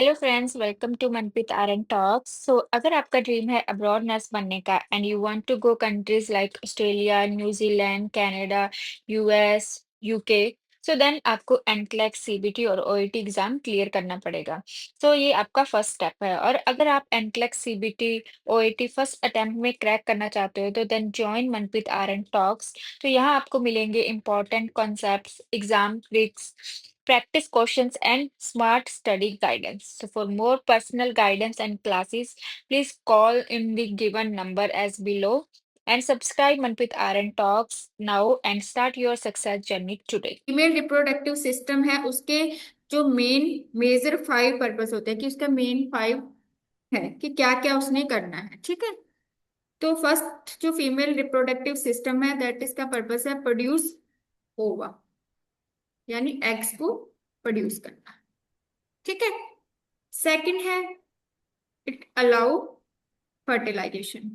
Hello friends, welcome to Manpreet Aryan talks. अगर आपका dream है अब्रॉड नर्स बनने का and you want to go countries like Australia, New Zealand, Canada, US, UK, so then आपको NCLEX, CBT और OET exam clear करना पड़ेगा। ये आपका फर्स्ट स्टेप है। और अगर आप NCLEX, CBT, OET first attempt में क्रैक करना चाहते हो तो then join Manpreet Aryan talks. तो यहाँ आपको मिलेंगे important concepts, exam tricks, practice questions, and smart study guidance. So, for more personal guidance and classes, please call in the given number as below and subscribe Manpit RN Talks now and start your success journey today. Female reproductive system है उसके जो main major 5 purpose होते हैं कि उसका main 5 है कि क्या क्या उसने करना है। ठीक है, तो फर्स्ट जो फीमेल रिप्रोडक्टिव सिस्टम है दैट इसका पर्पस है प्रोड्यूस ओवा, यानी एग्स को प्रोड्यूस करना। ठीक है, सेकंड है इट अलाउ फर्टिलाइजेशन।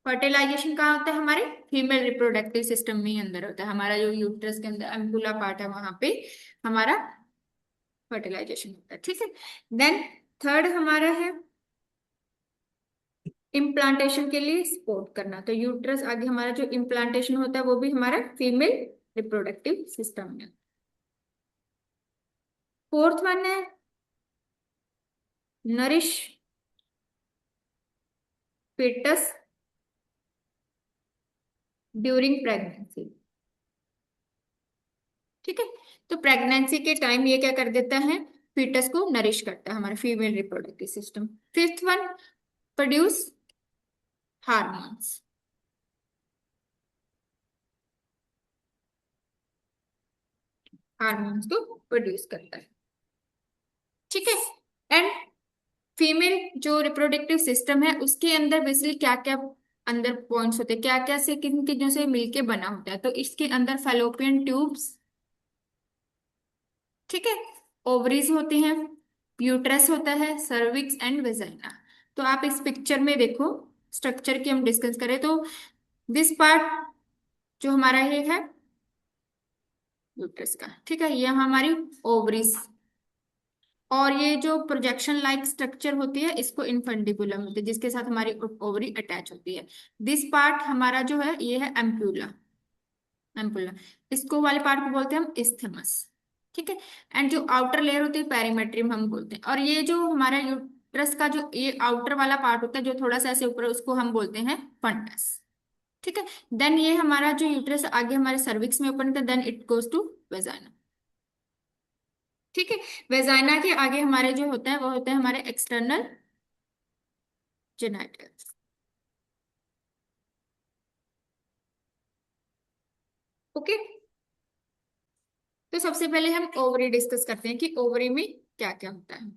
फर्टिलाइजेशन कहाँ होता है? हमारे फीमेल रिप्रोडक्टिव सिस्टम में ही अंदर होता है, हमारा जो यूट्रस के अंदर एम्पुला पार्ट है वहां पे हमारा फर्टिलाइजेशन होता है। ठीक है, देन थर्ड हमारा है इम्प्लांटेशन के लिए सपोर्ट करना। तो यूट्रस आगे हमारा जो इम्प्लांटेशन होता है वो भी हमारा फीमेल रिप्रोडक्टिव सिस्टम में। फोर्थ वन है नरिश fetus ड्यूरिंग प्रेगनेंसी। ठीक है, तो प्रेगनेंसी के टाइम ये क्या कर देता है? फीटस को नरिश करता है हमारा female reproductive system. Fifth one produce hormones. Hormones को प्रोड्यूस करता है। ठीक है, एंड फीमेल जो रिप्रोडक्टिव सिस्टम है उसके अंदर बेसिकली क्या क्या अंदर पॉइंट्स होते हैं, क्या क्या से किन चीजों से मिलके बना होता है? तो इसके अंदर फैलोपियन ट्यूब्स, ठीक है, ओवरीज होते हैं, यूट्रस होता है, सर्विक्स एंड वेजाइना। तो आप इस पिक्चर में देखो, स्ट्रक्चर की हम डिस्कस करें तो दिस पार्ट जो हमारा ये है यूट्रस का, ठीक है, ये हमारी ओवरीज, और ये जो प्रोजेक्शन लाइक स्ट्रक्चर होती है इसको इनफंडिबुलम होती है जिसके साथ हमारी ओवरी अटैच होती है। दिस पार्ट हमारा जो है ये है एम्प्यूला। एम्पुला, इसको वाले पार्ट को बोलते हैं हम इस्थेमस। ठीक है, एंड जो आउटर लेयर होती है पेरिमेट्रियम हम बोलते हैं, और ये जो हमारा यूट्रस का जो ये आउटर वाला पार्ट होता है जो थोड़ा सा ऐसे ऊपर उसको हम बोलते हैं फंडस। ठीक है, देन ये हमारा जो यूट्रस आगे हमारे सर्विक्स में ओपन होता है, then it goes to vagina. ठीक है, वेजाइना के आगे हमारे जो होता है वो होता है हमारे एक्सटर्नल जेनाइटल्स। ओके, तो सबसे पहले हम ओवरी डिस्कस करते हैं कि ओवरी में क्या क्या होता है।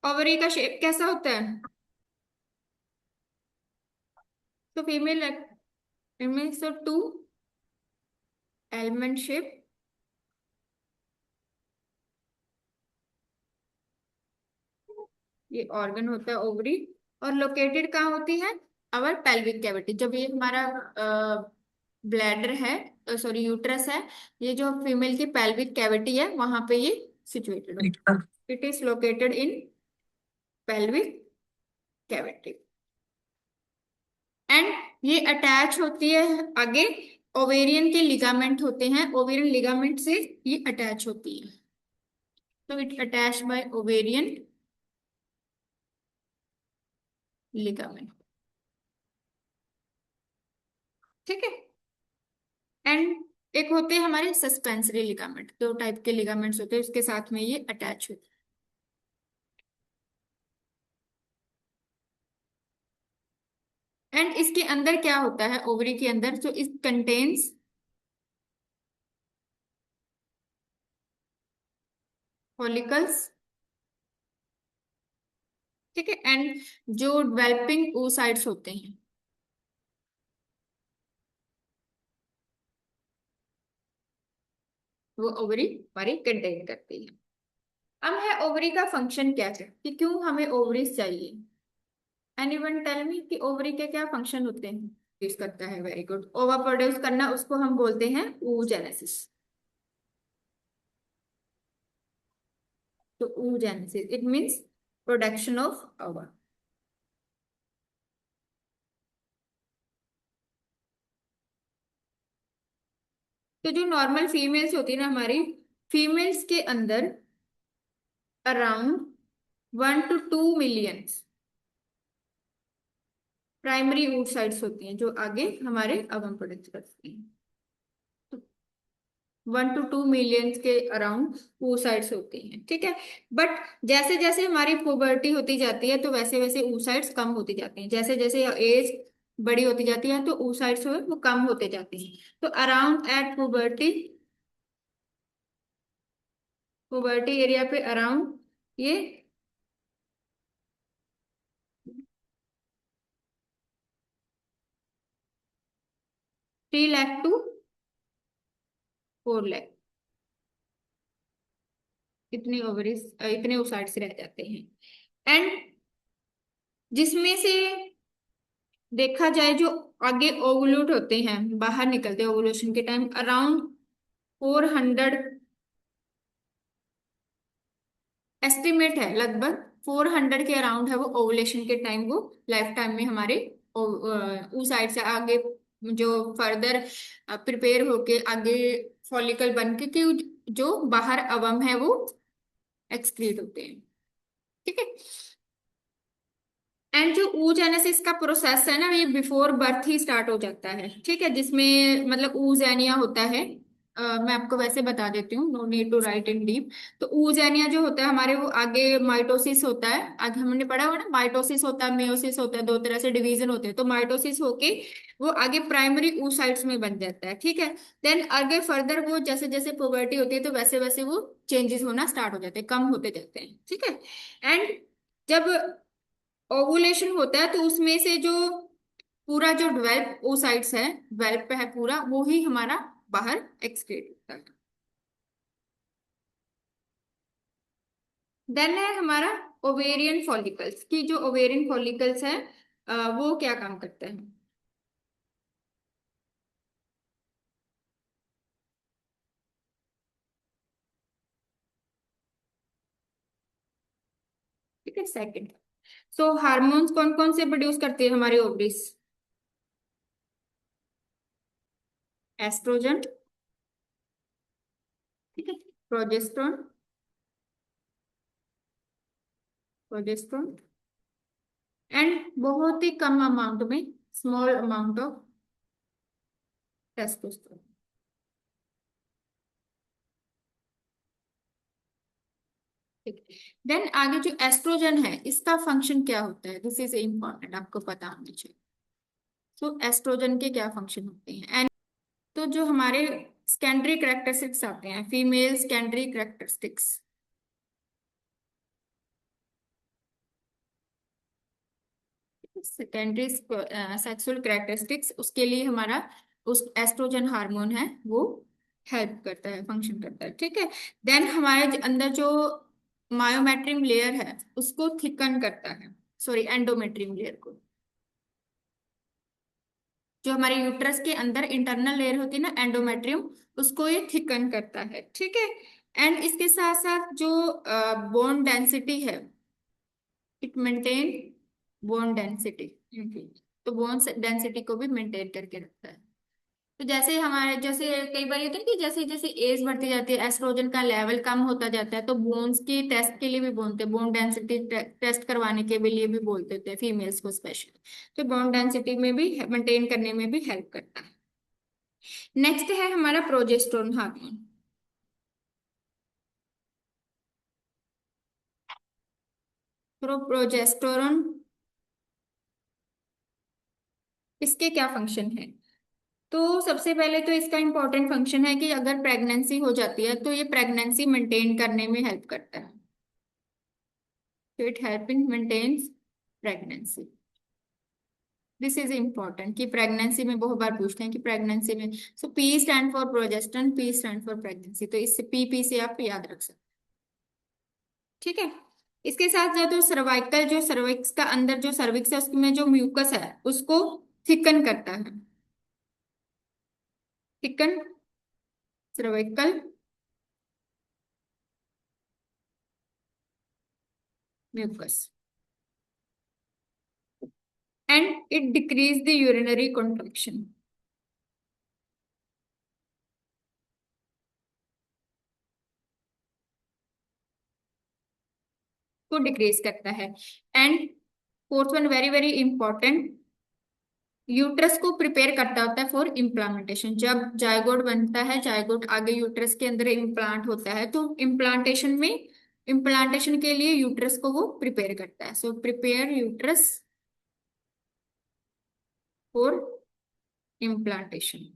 ओवरी का शेप कैसा होता है? तो फीमेल इनमें से टू एलिमेंट शेप, ये ऑर्गन होता है ओवरी, और लोकेटेड कहाँ होती है? अवर पेल्विक कैविटी। जब ये हमारा ब्लैडर है, सॉरी यूट्रस है, ये जो फीमेल की पेल्विक कैविटी है वहां पे ये सिचुएटेड होता है। It is located in pelvic cavity, and ये अटैच होती है आगे ओवेरियन के लिगामेंट होते हैं, ओवेरियन लिगामेंट से ये अटैच होती है। तो it attach bye ovarian ligament. ठीक है, एंड एक होते हैं हमारे सस्पेंसरी लिगामेंट, दो टाइप के लिगामेंट्स होते हैं उसके साथ में ये अटैच होते हैं। एंड इसके अंदर क्या होता है? ओवरी के अंदर जो इस कंटेन्स फॉलिकल्स, ठीक है, एंड जो डेवलपिंग oocytes होते हैं वो ओवरी हमारी कंटेन करती है। अब है ओवरी का फंक्शन क्या है कि क्यों हमें ओवरीज चाहिए? एनीवन टेल मी कि ओवरी के क्या फंक्शन होते हैं? यूज करता है, वेरी गुड। ओवा प्रोड्यूस करना उसको हम बोलते हैं oogenesis। तो oogenesis it means production of ओवा। तो जो नॉर्मल फीमेल्स होती है ना हमारी, फीमेल्स के अंदर around 1 to 2 millions primary oocytes होती हैं जो आगे हमारे अवम प्रोडक्ट करती हैं। तो 1 to 2 मिलियंस के अराउंड oocytes होती हैं, ठीक है। बट जैसे जैसे हमारी पुबर्टी होती जाती है तो वैसे वैसे oocytes कम होती जाती हैं, जैसे जैसे एज बड़ी होती जाती है तो oocytes जो है वो कम होते जाते हैं। तो around at puberty, puberty area पे अराउंड ये 3 लाख टू 4 लाख इतने ओवरीज, इतने oocytes रह जाते हैं। एंड जिसमें से देखा जाए जो आगे ओवुलेट होते हैं, बाहर निकलते हैं ओवुलेशन के टाइम, अराउंड 400, एस्टिमेट है लगभग 400 के अराउंड है वो ओवुलेशन के टाइम, वो लाइफ टाइम में हमारे उस साइड से आगे जो फर्दर प्रिपेयर होके आगे फॉलिकल बन के कि जो बाहर अवम है वो एक्सक्रीट होते हैं, ठीक है। एंड जो oogenesis का प्रोसेस है ना ये बिफोर बर्थ ही स्टार्ट हो जाता है, ठीक है, जिसमें मतलब oogynia होता है। मैं आपको वैसे बता देती हूँ, no need to write in deep. तो oogynia जो होता है हमारे, वो आगे माइटोसिस होता है, आगे हमने पढ़ा हुआ ना, माइटोसिस होता है, मेयोसिस होता है, दो तरह से डिवीजन होते हैं। तो माइटोसिस होके वो आगे प्राइमरी oocytes में बन जाता है, ठीक है। देन आगे फर्दर वो जैसे जैसे पुबर्टी होती है तो वैसे वैसे वो चेंजेस होना स्टार्ट हो जाते हैं, कम होते जाते हैं, ठीक है। एंड जब ओवुलेशन होता है तो उसमें से जो पूरा जो 12 oocytes है, 12 पे है पूरा, वो ही हमारा बाहर एक्सक्रीट होता है। देन है हमारा ओवेरियन फॉलिकल्स, की जो ओवेरियन फॉलिकल्स है वो क्या काम करते हैं। ठीक है, सेकंड। सो हार्मोन्स कौन कौन से प्रोड्यूस करती है हमारी ओवरीज? एस्ट्रोजन, ठीक है, प्रोजेस्ट्रॉन, प्रोजेस्ट्रॉन, एंड बहुत ही कम अमाउंट में, स्मॉल अमाउंट ऑफ टेस्टोस्टेरोन। ठीक है। देन आगे जो एस्ट्रोजन है इसका फंक्शन क्या होता है, दिस इज इम्पोर्टेंट, आपको पता होना चाहिए। तो एस्ट्रोजन के क्या फंक्शन होते हैं एंड तो जो हमारे सेकेंडरी करेक्टरिस्टिक्स आते हैं, female secondary characteristics, secondary sexual characteristics, उसके लिए हमारा उस एस्ट्रोजन हार्मोन है वो हेल्प करता है, फंक्शन करता है, ठीक है। देन हमारे अंदर जो मायोमेट्रियम लेयर है उसको थिकन करता है, सॉरी एंडोमेट्रियम लेयर को, जो हमारे यूट्रस के अंदर इंटरनल लेयर होती है ना एंडोमेट्रियम, उसको ये थिकन करता है, ठीक है। एंड इसके साथ साथ जो बोन डेंसिटी है, इट मेंटेन बोन डेंसिटी, तो बोन डेंसिटी को भी मेंटेन करके रखता है। तो जैसे हमारे जैसे कई बार होता है कि जैसे जैसे एज बढ़ती जाती है एस्ट्रोजन का लेवल कम होता जाता है, तो बोन्स की टेस्ट के लिए भी बोलते हैं, बोन डेंसिटी टेस्ट करवाने के भी लिए भी बोलते थे फीमेल्स को स्पेशली। तो बोन डेंसिटी में भी मेंटेन करने में भी हेल्प करता है। नेक्स्ट है हमारा प्रोजेस्टेरोन हार्मोन। प्रोजेस्टेरोन, इसके क्या फंक्शन है? तो सबसे पहले तो इसका इंपॉर्टेंट फंक्शन है कि अगर प्रेगनेंसी हो जाती है तो ये प्रेगनेंसी मेंटेन करने में हेल्प करता है, तो it help in maintains pregnancy. This is important कि प्रेगनेंसी में बहुत बार पूछते हैं कि प्रेगनेंसी में, so P stand for progesterone, P stand for pregnancy, तो इससे पी से आप याद रख सकते हैं, ठीक है। इसके साथ साथ जो सर्वाइकल, जो सर्विक्स का अंदर जो सर्विक्स है उसमें जो म्यूकस है उसको थिकन करता है, thicken cervical mucus, and it decrease the urinary contraction, को डिक्रीज करता है। And fourth one very very important, uterus को प्रिपेयर करता होता है फॉर इम्प्लांटेशन। जब जायगोट बनता है, जायगोट आगे यूट्रस के अंदर इम्प्लांट होता है, तो इम्प्लांटेशन के लिए यूट्रस को वो प्रिपेयर करता है। So prepare uterus for implantation.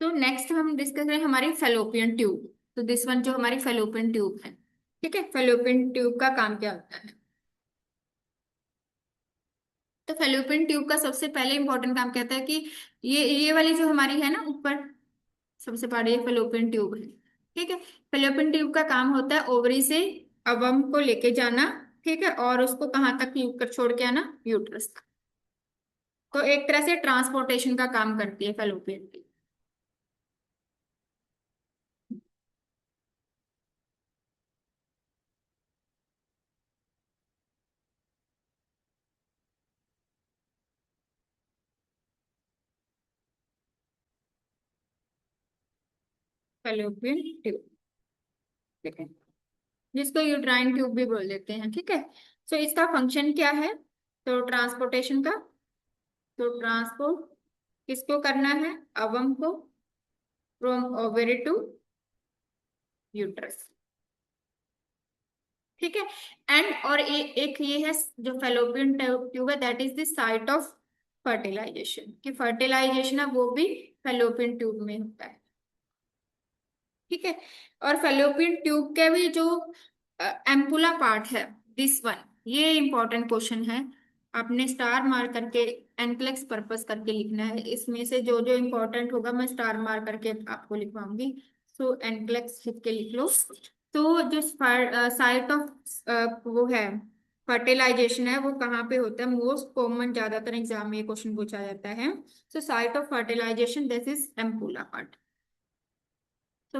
तो नेक्स्ट हम डिस्कस करें हमारी फेलोपियन ट्यूब। तो दिस वन जो हमारी फेलोपियन ट्यूब है, ठीक है, फेलोपियन ट्यूब का काम क्या होता है? तो फेलोपियन ट्यूब का सबसे पहले इंपॉर्टेंट काम क्या होता है कि ये वाली जो हमारी है ना ऊपर, सबसे बड़ी ये फेलोपियन ट्यूब है, ठीक है। फेलोपियन ट्यूब का काम होता है ओवरी से अवम को लेके जाना, ठीक है, और उसको कहाँ तक छोड़ के आना, यूट्रस तक। तो एक तरह से ट्रांसपोर्टेशन का काम करती है फेलोपियन ट्यूब। फेलोपियन ट्यूब, ठीक है, जिसको यूट्राइन ट्यूब भी बोल देते हैं, ठीक है। सो इसका फंक्शन क्या है? तो ट्रांसपोर्टेशन का, तो ट्रांसपोर्ट किसको करना है? अवम को, फ्रॉम ओवरी टू यूट्रस, ठीक है। एंड और एक ये है जो फेलोपियन ट्यूब है, that is the site of fertilisation, कि फर्टिलाइजेशन है वो भी फेलोपियन ट्यूब में होता है, ठीक है। और फेलोपियन ट्यूब के भी जो एम्पुला पार्ट है, दिस वन, ये इंपॉर्टेंट क्वेश्चन है, आपने स्टार मार करके एनक्लेक्स पर्पस करके लिखना है। इसमें से जो जो इंपॉर्टेंट होगा मैं स्टार मार करके आपको लिखवाऊंगी। सो एनक्लेक्स लिख के लिख लो। तो जो साइट ऑफ वो है फर्टिलाइजेशन है, वो कहाँ पे होता है? मोस्ट कॉमन, ज्यादातर एग्जाम में ये क्वेश्चन पूछा जाता है। So site of fertilisation this is ampulla part. तो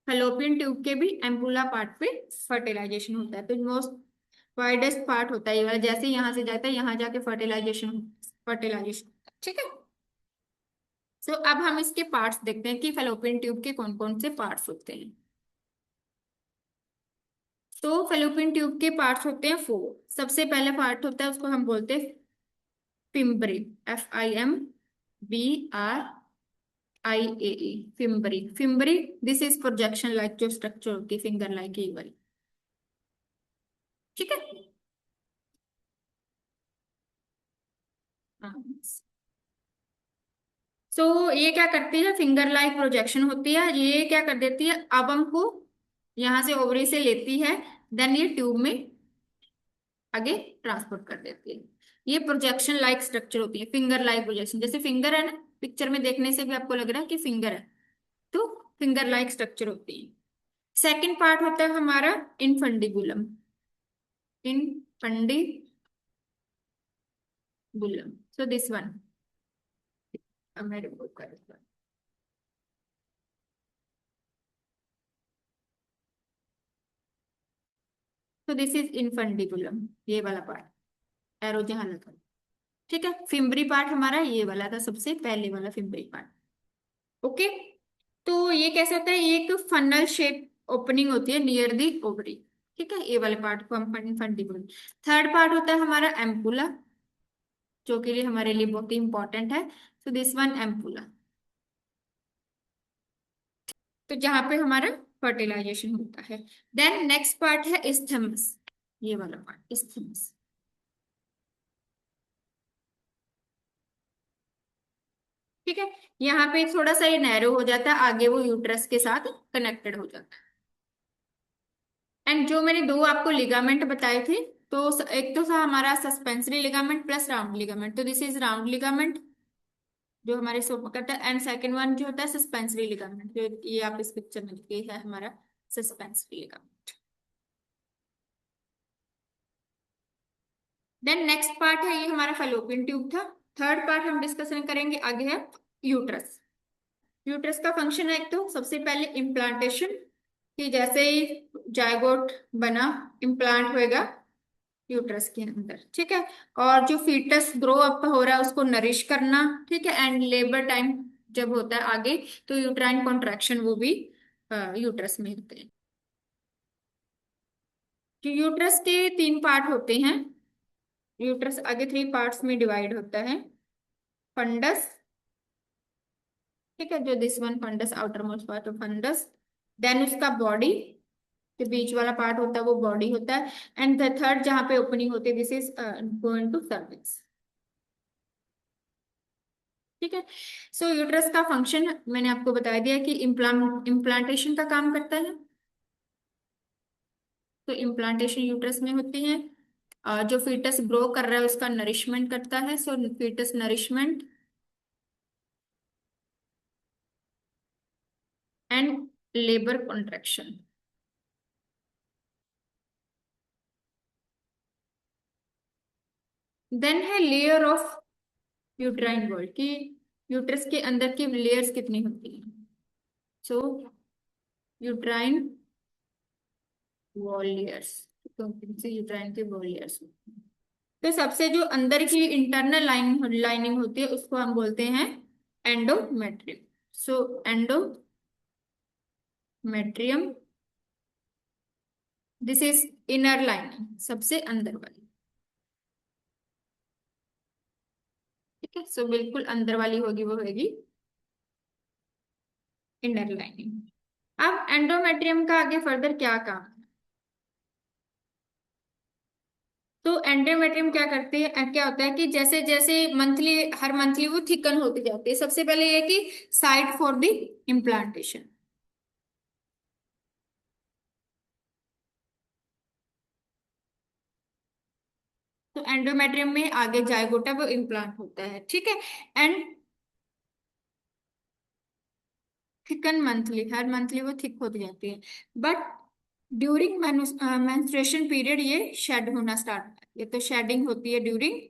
फैलोपियन ट्यूब के भी एम्पुला पार्ट पे फर्टिलाइजेशन होता है। तो मोस्ट वाइडेस्ट पार्ट होता है ये वाला, जैसे यहाँ से जाता है यहाँ जाके फर्टिलाइजेशन, फर्टिलाइजेशन, ठीक है। सो अब हम इसके पार्ट्स देखते हैं कि फैलोपियन ट्यूब के कौन कौन से पार्ट्स होते हैं। तो फैलोपियन ट्यूब के पार्ट्स होते हैं फोर। सबसे पहले पार्ट होता है, उसको हम बोलते हैं fimbriae, FIMBRIAE, fimbriae. Fimbriae this is projection like जो स्ट्रक्चर होती है फिंगर लाइक ये वाली, ठीक है। हाँ। सो ये क्या करती है? फिंगर लाइक प्रोजेक्शन होती है, ये क्या कर देती है? अवम को यहाँ से ओवरी से लेती है, देन ये ट्यूब में आगे ट्रांसपोर्ट कर देती है। ये प्रोजेक्शन लाइक स्ट्रक्चर होती है, फिंगर लाइक प्रोजेक्शन, जैसे फिंगर है ना, पिक्चर में देखने से भी आपको लग रहा है कि फिंगर है, तो फिंगर लाइक स्ट्रक्चर होती है। सेकंड पार्ट होता है हमारा infundibulum, infundibulum, so this one, अब मैं रिपोर्ट कर रही हूँ। तो दिस इज इनफंडिबुलम, ये वाला पार्ट, एरो जहां लगा, ठीक है। फिम्बरी पार्ट हमारा ये वाला था, सबसे पहले वाला फिम्बरी पार्ट, ओके। तो ये कैसे होता है? ये एक फनल शेप ओपनिंग होती है नियर दी ओवरी, ठीक है, ये वाले पार्ट को हम इनफंडिबुलम। थर्ड पार्ट होता है हमारा एम्पुला, जो के लिए हमारे लिए बहुत ही इंपॉर्टेंट है। तो दिस वन एम्पुला, तो जहां पे हमारा फर्टिलाइजेशन होता है। देन नेक्स्ट पार्ट है इस्थमस, ये वाला पार्ट इस्थमस, ठीक है। यहाँ पे थोड़ा सा ये नैरो हो जाता है, आगे वो यूट्रस के साथ कनेक्टेड हो जाता है। एंड जो मैंने दो आपको लिगामेंट बताए थे, तो एक तो था हमारा suspensory ligament plus round ligament, तो दिस इज राउंड लिगामेंट जो हमारे सो करता है, एंड सेकंड वन जो होता है सस्पेंसरी लिगामेंट, जो ये आप इस पिक्चर में, ये है हमारा suspensory ligament. Then next part है, ये हमारा फैलोपियन ट्यूब था। थर्ड पार्ट हम डिस्कशन करेंगे आगे है यूट्रस। यूट्रस का फंक्शन है, एक तो सबसे पहले इम्प्लांटेशन, कि जैसे ही जायगोट बना, इम्प्लांट होएगा यूट्रस के अंदर, ठीक है। और जो फीटस ग्रो अप हो रहा है उसको नरिश करना, ठीक है। एंड लेबर टाइम जब होता है आगे, तो यूट्राइन कॉन्ट्रैक्शन वो भी यूट्रस में होते हैं। कि यूट्रस के तीन पार्ट होते हैं। यूट्रस आगे थ्री पार्ट्स में डिवाइड होता है। फंडस, ठीक है, जो this one fundus, outermost part of fundus. Then उसका बॉडी, जो बीच वाला पार्ट होता है वो बॉडी होता है। एंड द थर्ड जहां पे ओपनिंग होती है, this is going to cervix, ठीक है। सो यूट्रस का फंक्शन मैंने आपको बता दिया कि इम्प्लांटेशन का काम करता है। तो इम्प्लांटेशन यूट्रस में होती है। जो फीटस ग्रो कर रहा है उसका नरिशमेंट करता है, so foetus nourishment and labour contraction. Then है लेयर ऑफ यूट्राइन वॉल, की यूट्रस के अंदर की लेयर्स कितनी होती है। सो यूट्राइन वॉल लेयर्स, तो यूट्राइन के वॉल लेयर्स। तो सबसे जो अंदर की इंटरनल लाइनिंग होती है उसको हम बोलते हैं endometrium. So endometrium, this is inner lining, सबसे अंदर वाली, ठीक है। सो बिल्कुल अंदर वाली होगी वो होगी इनर लाइनिंग। अब एंडोमेट्रियम का आगे फर्दर क्या काम है। तो एंडोमेट्रियम क्या करते हैं, क्या होता है कि जैसे जैसे मंथली, हर मंथली वो थिकन होती जाती है। सबसे पहले ये कि साइट फॉर द इम्प्लांटेशन। तो एंडोमेट्रियम में आगे जाइगोटा वो इम्प्लांट होता है, ठीक है। And thicken monthly, her monthly वो थिक होती जाती है। बट ड्यूरिंग मेंस्ट्रुएशन पीरियड ये शेड होना स्टार्ट होता है। ये तो शेडिंग होती है ड्यूरिंग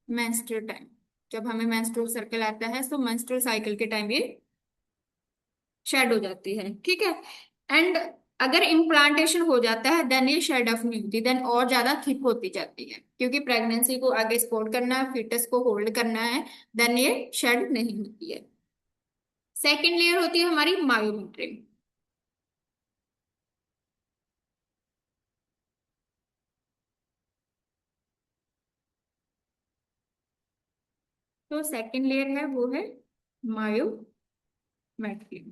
मेंस्ट्रुअल टाइम, जब हमें मेंस्ट्रुअल सर्कल आता है, तो मेंस्ट्रुअल साइकिल के टाइम ये शेड हो जाती है, ठीक है। एंड अगर इम्प्लांटेशन हो जाता है देन ये शेड ऑफ नहीं होती, देन और ज्यादा थिक होती जाती है, क्योंकि प्रेगनेंसी को आगे सपोर्ट करना है, फीटस को होल्ड करना है, देन ये शेड नहीं होती है। सेकेंड लेयर होती है हमारी मायोमेट्रिक। तो सेकेंड लेयर है वो है myometric.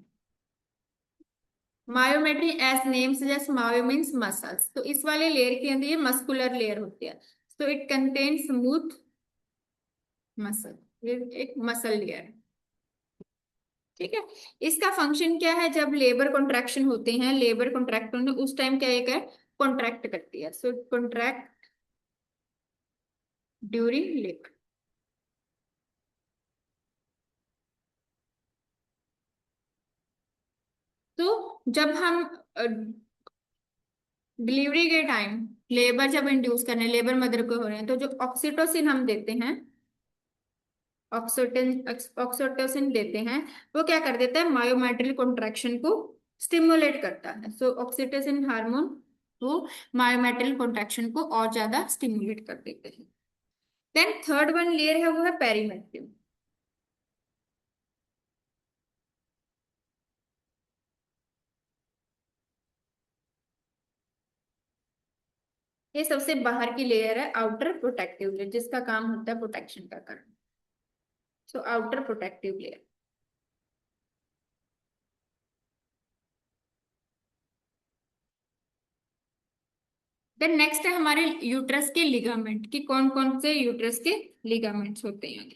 Myometry as name suggest, myo means muscles, तो इस वाले लेयर के अंदर ये मस्कुलर लेयर होती है। So it contain smooth muscle, ये एक मसल लेयर, ठीक है। इसका फंक्शन क्या है, जब लेबर कॉन्ट्रैक्शन होते हैं, लेबर कॉन्ट्रैक्ट होने उस टाइम क्या एक है, कॉन्ट्रैक्ट करती है। सो कॉन्ट्रैक्ट ड्यूरिंग लेबर। तो जब हम डिलीवरी के टाइम लेबर जब इंड्यूस कर रहे हैं, लेबर मदर को हो रहे हैं, तो जो ऑक्सीटोसिन हम देते हैं, ऑक्सीटोसिन ऑक्सीटोसिन देते हैं, वो क्या कर देता है, मायोमेट्रियल कॉन्ट्रैक्शन को स्टिमुलेट करता है। सो ऑक्सीटोसिन हार्मोन वो मायोमेट्रियल कॉन्ट्रैक्शन को और ज्यादा स्टिमुलेट कर देते हैं। देन थर्ड वन लेयर है वो है पेरीमेट्रियम। ये सबसे बाहर की लेयर है, आउटर प्रोटेक्टिव लेयर, जिसका काम होता है प्रोटेक्शन का करना। So outer protective layer. Then next है हमारे यूट्रस के लिगामेंट, कि कौन कौन से यूट्रस के लिगामेंट्स होते हैं।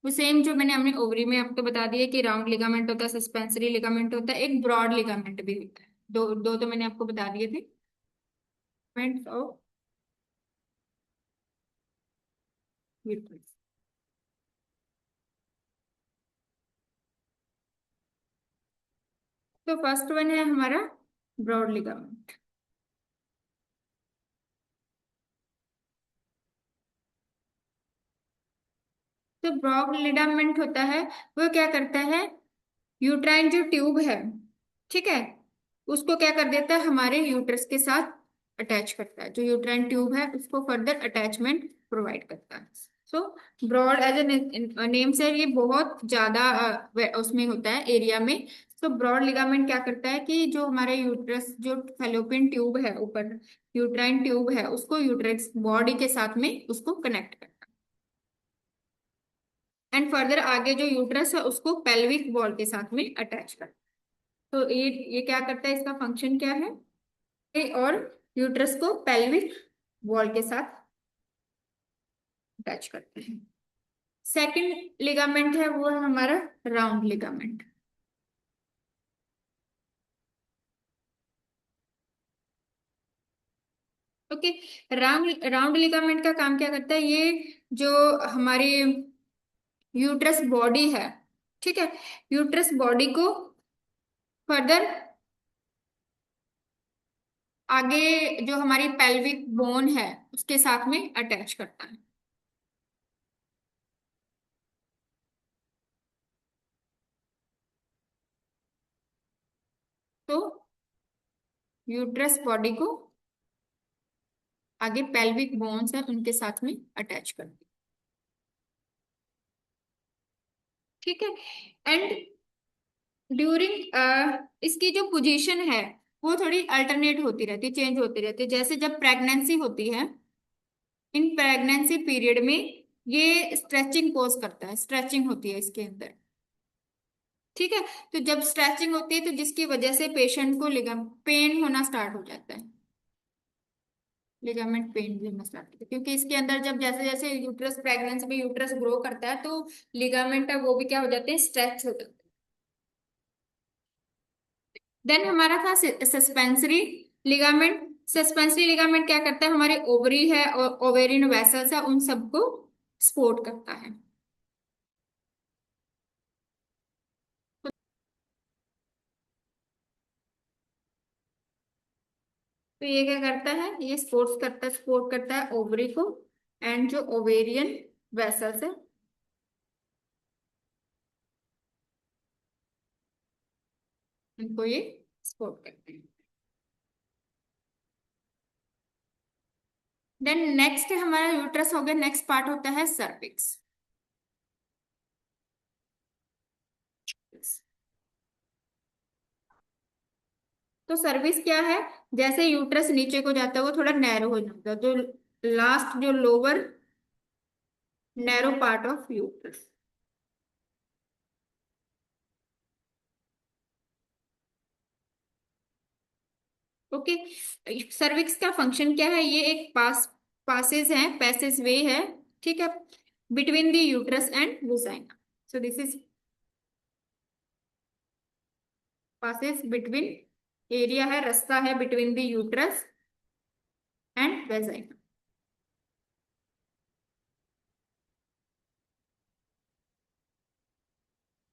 वो सेम जो मैंने अपने ओवरी में आपको बता दिया कि राउंड लिगामेंट होता है, सस्पेंसरी लिगामेंट होता है, एक ब्रॉड लिगामेंट भी होता है। दो दो तो मैंने आपको बता दिए थे, ऑफ यूट्रस। तो फर्स्ट वन है हमारा ब्रॉड लिगामेंट। तो ब्रॉड लिगामेंट होता है, वो क्या करता है, यूट्राइन जो ट्यूब है, ठीक है, उसको क्या कर देता है, हमारे यूट्रस के साथ अटैच करता है। जो यूट्राइन ट्यूब है उसको फर्दर अटैचमेंट प्रोवाइड करता है। So broad as a name से ये बहुत ज्यादा उसमें होता है एरिया में। सो ब्रॉड लिगामेंट क्या करता है कि जो हमारे यूट्रस जो फेलोपियन ट्यूब है ऊपर, यूट्राइन ट्यूब है, उसको यूट्रस बॉडी के साथ में उसको कनेक्ट करता है, एंड फर्दर आगे जो यूट्रस है उसको पेल्विक वॉल के साथ में अटैच करता है। तो ये क्या करता है, इसका फंक्शन क्या है, और यूट्रस को पेल्विक वॉल के साथ अटैच करते हैं। सेकंड लिगामेंट है वो है हमारा round ligament. Okay, round round ligament का काम क्या करता है, ये जो हमारी यूट्रस बॉडी है, ठीक है, यूट्रस बॉडी को फर्दर आगे जो हमारी पेल्विक बोन है उसके साथ में अटैच करता है। तो यूट्रस बॉडी को आगे पेल्विक बोन्स है उनके साथ में अटैच करती है, ठीक है। एंड ड्यूरिंग इसकी जो पोजीशन है वो थोड़ी अल्टरनेट होती रहती है, चेंज होती रहती है। जैसे जब प्रेगनेंसी होती है, इन प्रेगनेंसी पीरियड में ये स्ट्रेचिंग पोज करता है, स्ट्रेचिंग होती है इसके अंदर, ठीक है। तो जब स्ट्रेचिंग होती है तो जिसकी वजह से पेशेंट को लिगाम पेन होना स्टार्ट हो जाता है, लिगामेंट पेन भी होना स्टार्ट होता है, क्योंकि इसके अंदर जब जैसे जैसे यूट्रस प्रेगनेंसी में यूट्रस ग्रो करता है तो लिगामेंट है वो भी क्या हो जाते हैं, स्ट्रेच हो जाते हैं। देन हमारा था सस्पेंसरी लिगामेंट। सस्पेंसरी लिगामेंट क्या करता है, हमारे ओवरी है और ओवेरियन वेसल्स है उन सबको सपोर्ट करता है। तो ये क्या करता है, ये सपोर्ट करता है ओवरी को, एंड जो ओवेरियन वेसल्स है उनको ये सपोर्ट करते हैं। देन नेक्स्ट हमारा यूट्रस हो गया, नेक्स्ट पार्ट होता है सर्विक्स। तो सर्विस क्या है, जैसे यूट्रस नीचे को जाता है वो थोड़ा नैरो हो जाता है, तो लास्ट जो lower narrow part of uterus. Okay, cervix का फंक्शन क्या है, ये एक पासेज है, पैसेज वे है, ठीक है, between the uterus and vagina. So this is passage between, area है, रास्ता है between the uterus and vagina,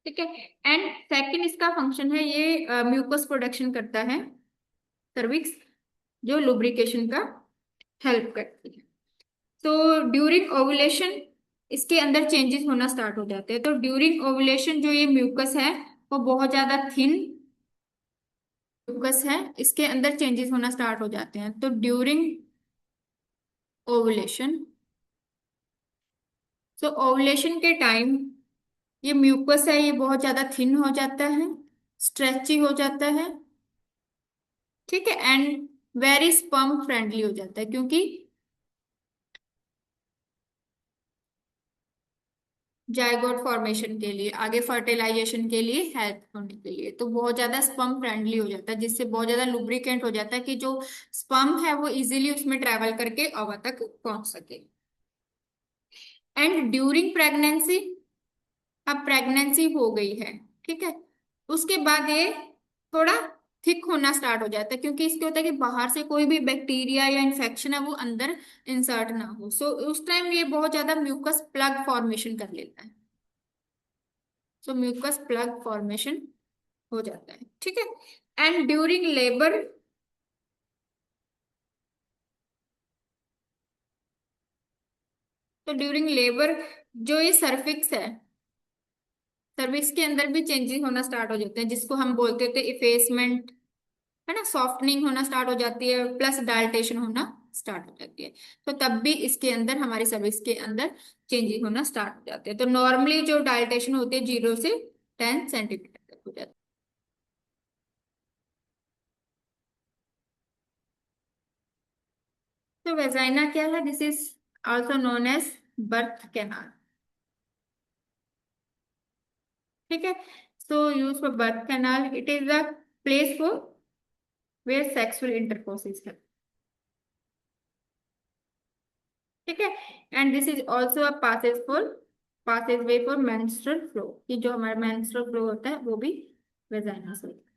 ठीक है। एंड सेकंड इसका फंक्शन है, ये म्यूकस प्रोडक्शन करता है, सर्विक्स, जो लुब्रिकेशन का हेल्प करती है। तो ड्यूरिंग ओवुलेशन इसके अंदर चेंजेस होना स्टार्ट हो जाते हैं। तो ड्यूरिंग ओवुलेशन जो ये म्यूकस है वो बहुत ज्यादा थिन म्यूकस है, इसके अंदर चेंजेस होना स्टार्ट हो जाते हैं। तो ड्यूरिंग ओवुलेशन, तो ओवुलेशन के टाइम ये म्यूकस है ये बहुत ज्यादा थिन हो जाता है, स्ट्रेची हो जाता है, ठीक है, एंड वेरी स्पर्म फ्रेंडली हो जाता है, क्योंकि जाइगोट फॉर्मेशन के लिए, आगे फर्टिलाइजेशन के लिए, हेल्प होने के लिए, तो बहुत ज्यादा स्पर्म फ्रेंडली हो जाता है, जिससे बहुत ज्यादा लुब्रिकेंट हो जाता है कि जो स्पर्म है वो इजीली उसमें ट्रेवल करके ओवा तक पहुंच सके। एंड ड्यूरिंग प्रेगनेंसी, अब प्रेगनेंसी हो गई है, ठीक है, उसके बाद ये थोड़ा थिक होना स्टार्ट हो जाता है, क्योंकि इसके होता है कि बाहर से कोई भी बैक्टीरिया या इन्फेक्शन है वो अंदर इंसर्ट ना हो। सो उस टाइम ये बहुत ज्यादा म्यूकस प्लग फॉर्मेशन कर लेता है, सो म्यूकस प्लग फॉर्मेशन हो जाता है, ठीक है। एंड ड्यूरिंग लेबर, तो ड्यूरिंग लेबर जो ये सर्फिक्स है, सर्विक्स के अंदर भी चेंजेस होना स्टार्ट हो जाते हैं, जिसको हम बोलते थे इफेसमेंट, है ना, सॉफ्टनिंग होना स्टार्ट हो जाती है, प्लस डायल्टेशन होना स्टार्ट हो जाती है। तो तब भी इसके अंदर, हमारी सर्विस के अंदर चेंजेस होना स्टार्ट हो जाते हैं। तो नॉर्मली जो डायल्टेशन होती है 0 से 10 सेंटीमीटर तक हो जाती है। तो वेजाइना क्या है? This is also known as birth canal. ठीक है। So use for birth canal, it is the place for where sexual intercourse is. ठीक है। And this is also a passage way for menstrual flow, कि जो हमारा menstrual flow होता है वो भी वेजाइना से होता है।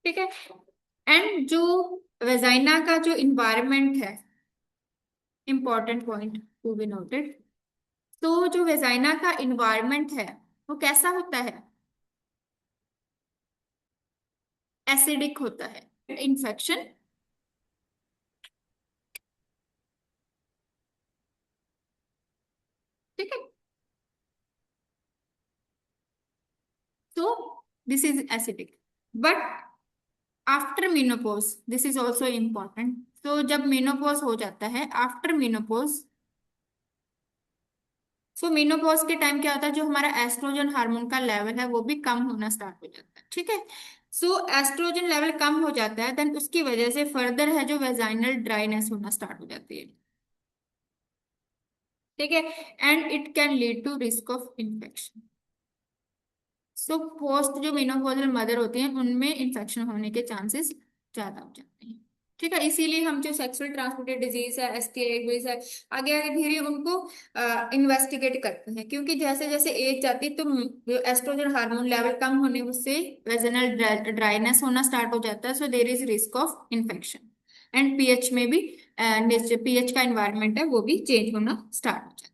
ठीक है। एंड जो वेजाइना का जो इन्वायरमेंट है, important point to be noted. तो जो वेजाइना का इन्वायरमेंट है वो कैसा होता है? एसिडिक होता है। इन्फेक्शन। ठीक है। तो this is acidic, but after menopause this is also important. तो जब मेनोपॉज हो जाता है, आफ्टर मेनोपॉज, सो मेनोपॉज के टाइम क्या होता है, जो हमारा एस्ट्रोजन हार्मोन का लेवल है वो भी कम होना स्टार्ट हो जाता है। ठीक है। सो एस्ट्रोजन लेवल कम हो जाता है, देन उसकी वजह से फर्दर है जो वेजाइनल ड्राइनेस होना स्टार्ट हो जाती है। ठीक है। And it can lead to risk of infection. So post जो मेनोपॉजल मदर होती हैं उनमें इन्फेक्शन होने के चांसेस ज्यादा हो जाते हैं। ठीक है। इसीलिए हम जो सेक्सुअल ट्रांसमिटेड डिजीज है, एसटीआई है, आगे आगे धीरे उनको इन्वेस्टिगेट करते हैं, क्योंकि जैसे जैसे एज जाती है तो जो एस्ट्रोजन हार्मोन लेवल कम होने उससे वेजिनल ड्राइनेस होना स्टार्ट हो जाता है। So there is risk of infection. And pH में भी, पीएच का इन्वायरमेंट है वो भी चेंज होना स्टार्ट हो जाता है।